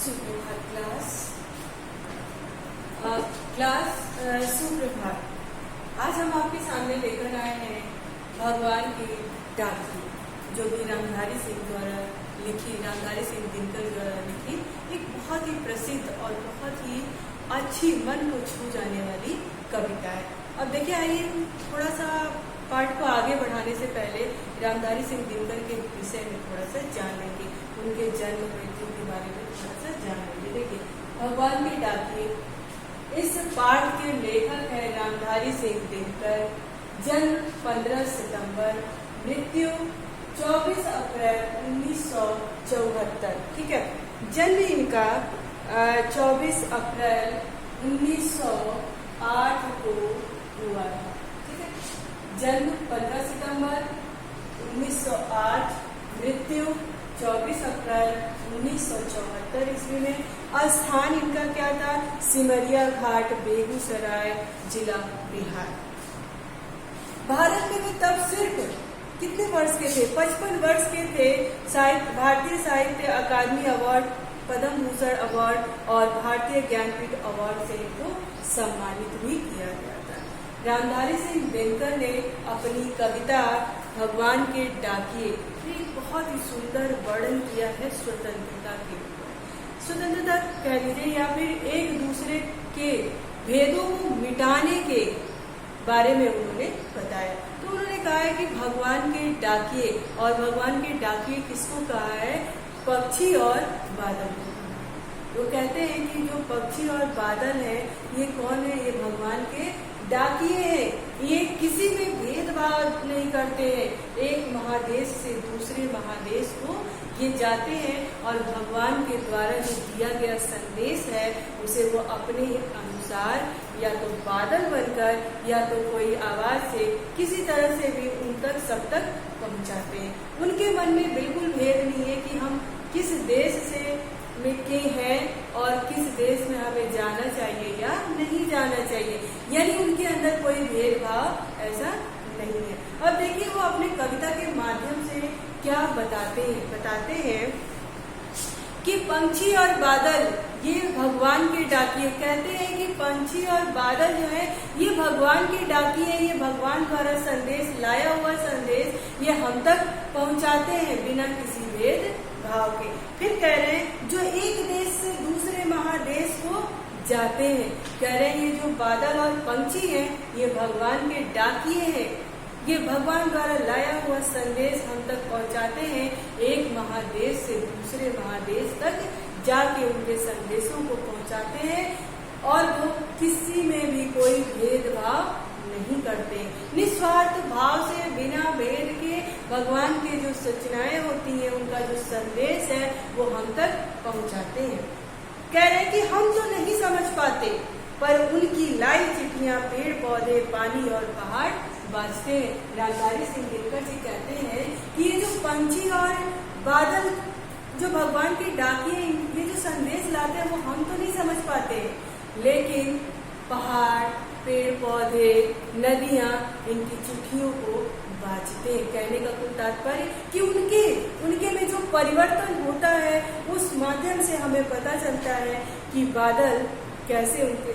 सुप्रभात क्लास सुप्रभात। आज हम आपके सामने लेकर आए हैं भगवान की डाकी, जो कि रामधारी सिंह द्वारा लिखी, रामधारी सिंह दिनकर द्वारा लिखी एक बहुत ही प्रसिद्ध और बहुत ही अच्छी, मन को छू जाने वाली कविता है। अब देखिए, आइए थोड़ा सा पाठ को आगे बढ़ाने से पहले रामधारी सिंह दिनकर के विषय में थोड़ा सा जान लेंगे, उनके जन्म मृत्यु के बारे में थोड़ा सा जान लेंगे। देखिए, भगवान की डाकी, इस पाठ के लेखक है रामधारी सिंह दिनकर। जन्म 15 सितंबर, मृत्यु 24 अप्रैल 1974। ठीक है, जन्म इनका 24 अप्रैल 1908 को हुआ है। ठीक है, जन्म 15 सितंबर 1908, मृत्यु 24 अप्रैल 1974 ईस्वी में। स्थान इनका क्या था? सिमरिया घाट, बेगूसराय जिला, बिहार। भारत में वे तब सिर्फ कितने वर्ष के थे? 55 वर्ष के थे। भारतीय साहित्य अकादमी अवार्ड, पद्म भूषण अवार्ड और भारतीय ज्ञानपीठ अवार्ड से इनको सम्मानित भी किया गया था। रामधारी सिंह दिनकर ने अपनी कविता भगवान के डाकिए में बहुत ही सुंदर वर्णन किया है स्वतंत्रता के ऊपर। स्वतंत्रता कह लीजिए या फिर एक दूसरे के भेदों को मिटाने के बारे में उन्होंने बताया। तो उन्होंने कहा है कि भगवान के डाकिए, और भगवान के डाकिए किसको कहा है? पक्षी और बादल को। वो कहते हैं कि जो पक्षी और बादल है, ये कौन है? ये भगवान के डाकिए हैं। ये किसी में भेदभाव नहीं करते हैं। एक महादेश से दूसरे महादेश को ये जाते हैं और भगवान के द्वारा जो दिया गया संदेश है उसे वो अपने अनुसार या तो बादल बनकर या तो कोई आवाज से किसी तरह से भी उन तक सब तक पहुंचाते हैं। उनके मन में बिल्कुल भेद नहीं है कि हम किस देश से के हैं और किस देश में हमें जाना चाहिए या नहीं जाना चाहिए, यानी उनके अंदर कोई भेदभाव ऐसा नहीं है। अब देखिए, वो अपने कविता के माध्यम से क्या बताते हैं कि पंछी और बादल ये भगवान के डाकिए। कहते हैं कि पंछी और बादल जो है ये भगवान के डाकिए, ये भगवान द्वारा संदेश, लाया हुआ संदेश ये हम तक पहुंचाते हैं बिना किसी भेद भाव के। फिर कह रहे हैं जो एक देश से दूसरे महादेश को जाते हैं, कह रहे हैं ये जो बादल और पंछी हैं ये भगवान के डाकिए हैं। ये भगवान द्वारा लाया हुआ संदेश हम तक पहुंचाते हैं, एक महादेश से दूसरे महादेश तक जाके उनके संदेशों को पहुंचाते हैं और वो किसी में भी कोई भेदभाव नहीं करते। निस्वार्थ भाव से बिना भेद के भगवान के जो सूचनाएं होती हैं, उनका जो संदेश है वो हम तक पहुंचाते हैं। कह रहे हैं कि हम तो नहीं समझ पाते, पर उनकी लाई चिट्ठियां पेड़ पौधे, पानी और पहाड़ बाजते हैं। रामधारी सिंह दिनकर जी कहते हैं कि ये जो पंछी और बादल जो भगवान के डाकिए, ये जो संदेश लाते हैं वो हम तो नहीं समझ पाते, लेकिन पहाड़, पेड़ पौधे, नदियां इनकी चिट्ठियों को बाजते हैं। कहने का कुल तात्पर्य कि उनके में जो परिवर्तन होता है उस माध्यम से हमें पता चलता है कि बादल कैसे उनके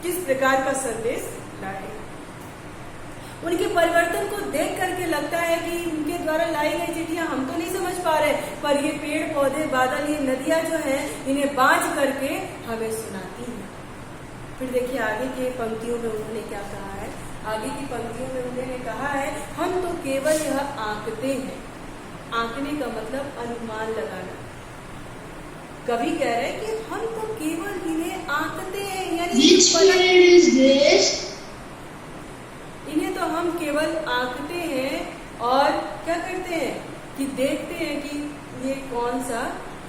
किस प्रकार का संदेश लाए। उनके परिवर्तन को देख करके लगता है कि उनके द्वारा लाई गई चिट्ठियां हम तो नहीं समझ पा रहे, पर ये पेड़ पौधे, बादल, ये नदियां जो है इन्हें बांध करके हमें सुनाती हैं। फिर देखिए आगे की पंक्तियों में उन्होंने क्या कहा है। आगे की पंक्तियों में उन्होंने कहा है हम तो केवल यह आंकते हैं। आंकने का मतलब अनुमान लगाना। कवि कह रहे हैं कि हम तो केवल इन्हें आंकते हैं, यानी इन्हें तो हम केवल आंकते हैं और क्या करते हैं कि देखते हैं कि ये कौन सा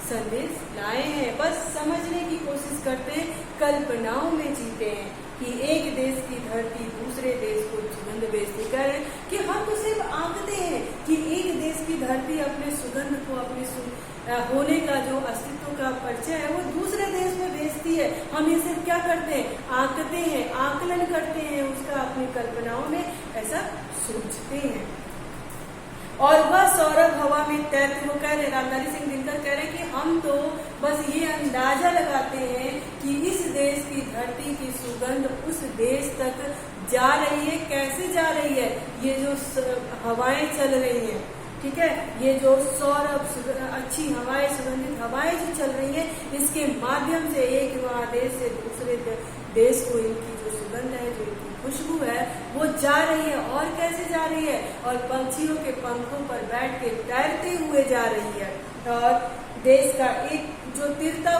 संदेश लाए हैं। बस समझने की कोशिश करते हैं, कल्पनाओं में जीते हैं कि एक देश की धरती दूसरे देश को सुगंध बेचती। कह रहे हैं कि हम तो सिर्फ आंकते हैं कि एक देश की धरती अपने सुगंध को, अपने होने का जो अस्तित्व का परिचय है वो दूसरे देश में भेजती है। हम ये सिर्फ क्या करते हैं? आंकते हैं, आकलन करते हैं, उसका अपनी कल्पनाओं में ऐसा सोचते हैं। और वह सौरभ हवा में तैरते, वो कह रहे रामधारी सिंह दिनकर कह रहे हैं कि हम तो बस ये अंदाजा लगाते हैं कि इस देश की धरती की सुगंध उस देश तक जा रही है। कैसे जा रही है? ये जो हवाएं चल रही हैं, ठीक है, ये जो सौरभ अच्छी हवाएं, सुगंधित हवाएं जो चल रही है, इसके माध्यम से एक महादेश से दूसरे देश को इनकी जो सुगंध है, जो इनकी खुशबू है, वो जा रही है। और कैसे जा रही है? और पंछियों के पंखों पर बैठ के तैरते हुए जा रही है। और देश का एक जो तैरता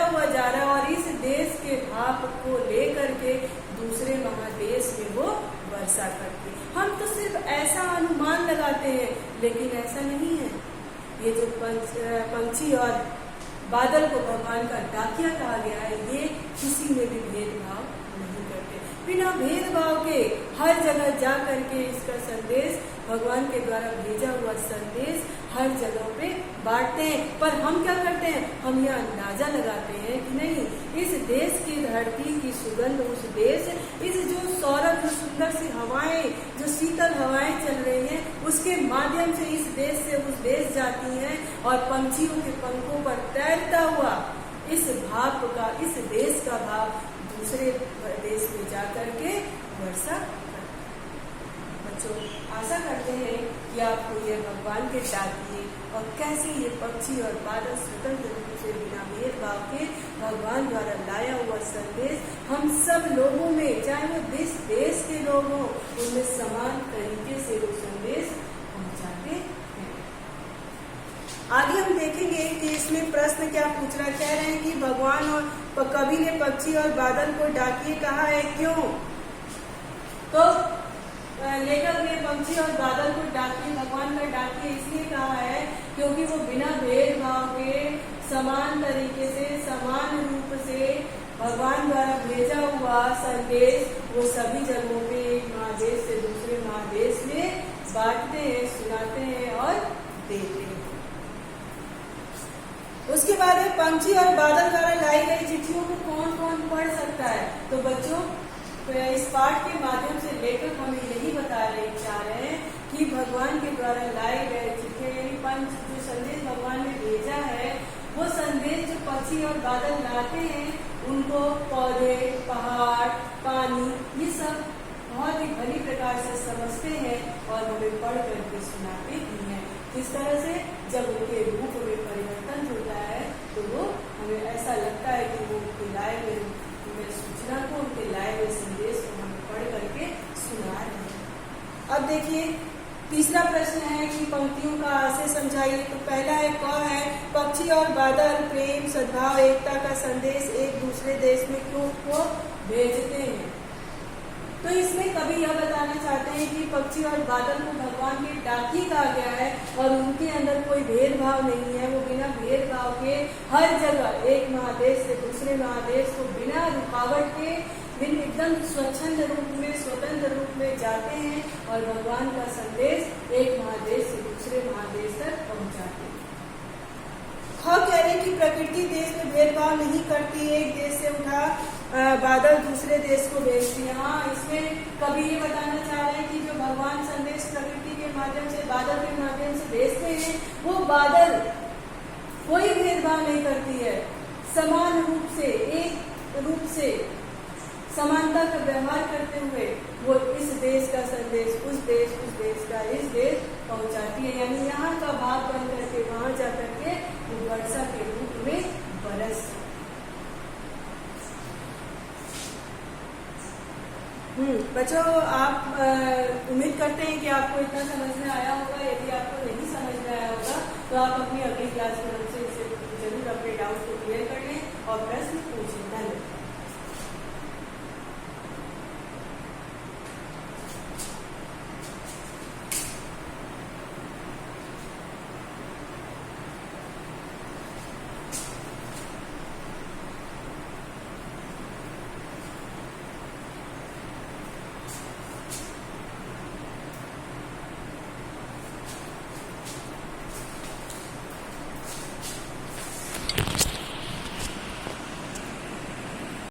हुआ जा रहा है, और इस देश के भाप को लेकर के दूसरे महादेश में वो वर्षा करती है। हम तो सिर्फ ऐसा अनुमान लगाते हैं, लेकिन ऐसा नहीं है। ये जो पंछी और बादल को भगवान का डाकिया कहा गया है, ये किसी में भी भेदभाव नहीं करते। बिना भेदभाव के हर जगह जा करके इसका संदेश, भगवान के द्वारा भेजा हुआ संदेश हर जगह पे बांटते हैं। पर हम क्या करते हैं? हम यह अंदाजा लगाते हैं कि नहीं, इस देश की धरती की सुगंध उस देश, इस जो सौरभ, जो सुंदर सी हवाएं, जो शीतल हवाएं चल रही हैं, उसके माध्यम से इस देश से उस देश जाती हैं, और पंछियों के पंखों पर तैरता हुआ इस भाप का, इस देश का भाप दूसरे देश में जाकर के वर्षा करता है। बच्चों, आशा करते हैं कि आपको ये भगवान के डाकिए और कैसे ये पक्षी और बादल स्वतंत्र रूप से बिना भेदभाव के भगवान द्वारा लाया हुआ संदेश हम सब लोगों में, चाहे वो देश के लोग हों, उनमें समान तरीके से वो संदेश पहुंचाते हैं। आगे हम देखेंगे कि इसमें प्रश्न क्या पूछ रहा है। कह रहे हैं कि भगवान और कवि ने पक्षी और बादल को डाकिए कहा है, क्यों? तो लेखक ने पक्षी और बादल को डाकिए, भगवान का डाकिए इसलिए कहा है क्योंकि वो बिना भेदभाव के समान तरीके से, समान रूप से भगवान द्वारा भेजा हुआ संदेश वो सभी जगहों पे, एक महादेश से दूसरे महादेश में बांटते हैं, सुनाते हैं और देते हैं। उसके बाद में पंछी और बादल द्वारा लाई गई चिट्ठियों को कौन कौन पढ़ सकता है? तो बच्चों, तो इस पाठ के माध्यम से लेखक हमें यही चाह रहे हैं कि भगवान के द्वारा लाए गए चिट्ठियां, यानी पंच जो संदेश भगवान ने भेजा है, वो संदेश जो पक्षी और बादल लाते हैं, उनको पौधे, पहाड़, पानी, ये सब बहुत ही भली प्रकार से समझते हैं और हमें पढ़ करके सुनाते भी हैं। इस तरह से जब उनके रूप में परिवर्तन होता है तो वो हमें ऐसा लगता है कि वो उनके लाए गए सूचना को, उनके लाए गए संदेश को हमें पढ़ करके सुना रहे हैं। अब देखिए, तीसरा प्रश्न है कि पंक्तियों का आशय समझाइए। तो पहला है, क है, पक्षी और बादल प्रेम, सद्भाव, एकता का संदेश एक दूसरे देश में क्यों को भेजते हैं? तो इसमें कवि यह बताना चाहते हैं कि पक्षी और बादल को भगवान के डाकिए कहा गया है और उनके अंदर कोई भेदभाव नहीं है। वो बिना भेदभाव के हर जगह एक महादेश से दूसरे महादेश को बिना रुकावट के, एकदम स्वच्छंद रूप में, स्वतंत्र रूप में जाते हैं और भगवान का संदेश एक महादेश से दूसरे महादेश तक पहुंचाते हैं। ख कह रहे कि प्रकृति देश में भेदभाव नहीं करती, एक देश से उठा बादल दूसरे देश को भेजती है। हाँ, इसमें कभी ये बताना चाह रहे हैं कि जो भगवान संदेश प्रकृति के माध्यम से, बादल के माध्यम से भेजते हैं, वो बादल कोई भेदभाव नहीं करती है, समान रूप से, एक रूप से समानता का व्यवहार करते हुए वो इस देश का संदेश उस देश का इस देश पहुंचाती है। यानी यहाँ का भाग बन करके वहां जाकर के वो वर्षा के रूप में बरस। बच्चों, आप उम्मीद करते हैं कि आपको इतना समझ में आया होगा। यदि आपको नहीं समझ में आया होगा तो आप अपनी अगली क्लास में हमसे जरूर अपने डाउट को क्लियर कर लें और प्रश्न पूछें।